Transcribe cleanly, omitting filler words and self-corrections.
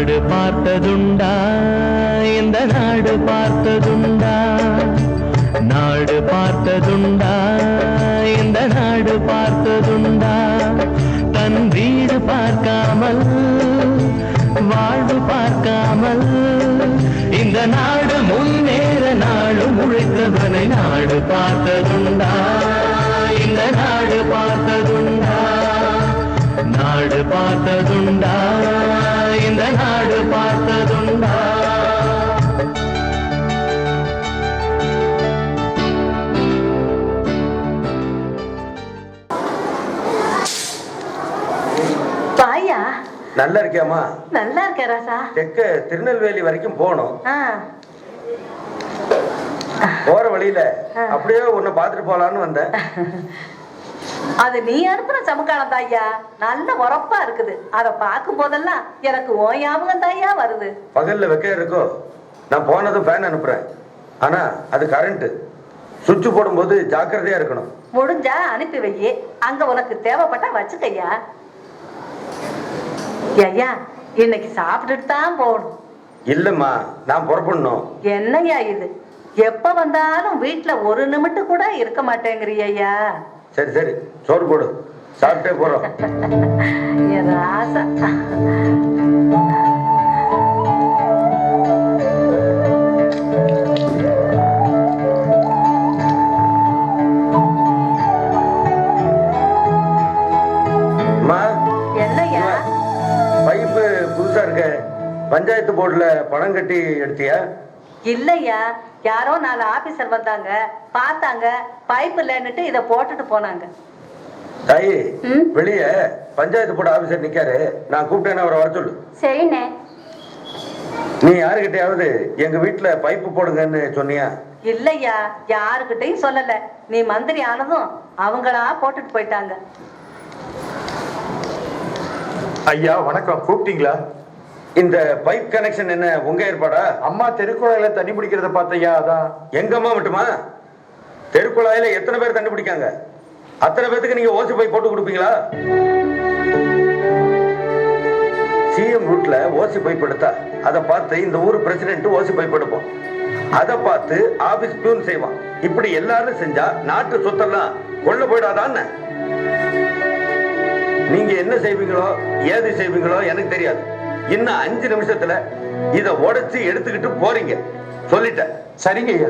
நாடு பார்த்ததுண்டா இந்த நாடு பார்த்ததுண்டா நாடு பார்த்ததுண்டா இந்த நாடு பார்த்ததுண்டா தன் வீடு பார்க்காமல் வாழ்வு பார்க்காமல் இந்த நாடு முன்னேற நாடு உழைத்தவனை நாடு பார்த்ததுண்டா இந்த நாடு பார்த்ததுண்டா நாடு பார்த்ததுண்டா இந்த நாடு பார்த்ததுண்டா பாயா நல்லா இருக்கியாமா? நல்லா இருக்கேன் ராசா. தெற்க திருநெல்வேலி வரைக்கும் போனோம். போற வழியில அப்படியே உன்னை பாத்துட்டு போலான்னு வந்தேன். அது நீ அனுப்புற சமக்காலம் தாய்யா, நல்ல உரப்பா இருக்குது. அத பார்க்கும் போதெல்லாம் எனக்கு ஓயாமகம் தாயா வருது. பகல்ல வெக்க இருக்கோ, நான் போனதும் ஃபேன் அனுப்புறேன். ஆனா அது கரண்ட். சுவிட்ச் போடும்போது ஜாக்கிரதையா இருக்கணும். முடிஞ்சா அனுப்பி வையே, அங்க உனக்கு தேவைப்பட்டா வச்சுக்கையா. ஐயா இன்னைக்கு சாப்பிட்டுட்டு தான் போகணும். இல்லம்மா, நான் புறப்படணும். என்னையா இது, எப்ப வந்தாலும் வீட்டுல ஒரு நிமிடம் கூட இருக்க மாட்டேங்கிறியா? சரி சரி, சோறு போடு, சாப்பிட்டே போறோம். ராசா என்னையா பைப்பு புதுசா இருக்க, பஞ்சாயத்து போர்டுல பணம் கட்டி எடுத்தியா? இல்லையா, யாரோ 4 ஆபீசர் வந்தாங்க, பார்த்தாங்க, பைப் இல்லன்னுட்டு இத போட்டுட்டு போனாங்க. தாயி, வெளிய பஞ்சாயத்து போர்டு ஆபீசர் நிக்காரு, நான் கூப்பிட்டேன்னு அவரை வர சொல்லு. சரிண்ணே. நீ யாருக்கிட்டையாவது எங்க வீட்டுல பைப்பு போடுங்கன்னு சொன்னியா? இல்லையா, யாருக்கிட்டையும் சொல்லல. நீ மந்திரி ஆனதும் அவங்களா போட்டுட்டு போயிட்டாங்க. ஐயா வணக்கம், கூப்பிட்டீங்களா? இந்த பைப் கனெக்ஷன் என்ன உங்க ஏற்பாடா? அம்மா தெருக்குழாயில தண்ணி பிடிக்கிறத பார்த்தையா, அதான். எங்க அம்மா மட்டுமா? தெருக்குழாயில எத்தனை பேர் தண்ணி பிடிக்காங்க? அத்தனை பேருக்கு நீங்க ஓசி பைப் போட்டு கொடுப்பீங்களா? சிஎம் ரூட்ல ஓசி பைப் எடுத்தா அதை பார்த்து இந்த ஊர் பிரசிடென்ட் ஓசி பைப் எடுப்போம். அதை பார்த்து ஆபீஸ் பியூன் செய்வான். இப்படி எல்லாரும் செஞ்சா நாட்டு சொத்தெல்லாம் கொள்ள போயிடாதான். நீங்க என்ன செய்வீங்களோ ஏது செய்வீங்களோ எனக்கு தெரியாது. இன்னும் 5 நிமிஷத்துல இத உடைச்சு எடுத்துக்கிட்டு போறீங்க. சொல்லிட்டேன். சரிங்க ஐயா.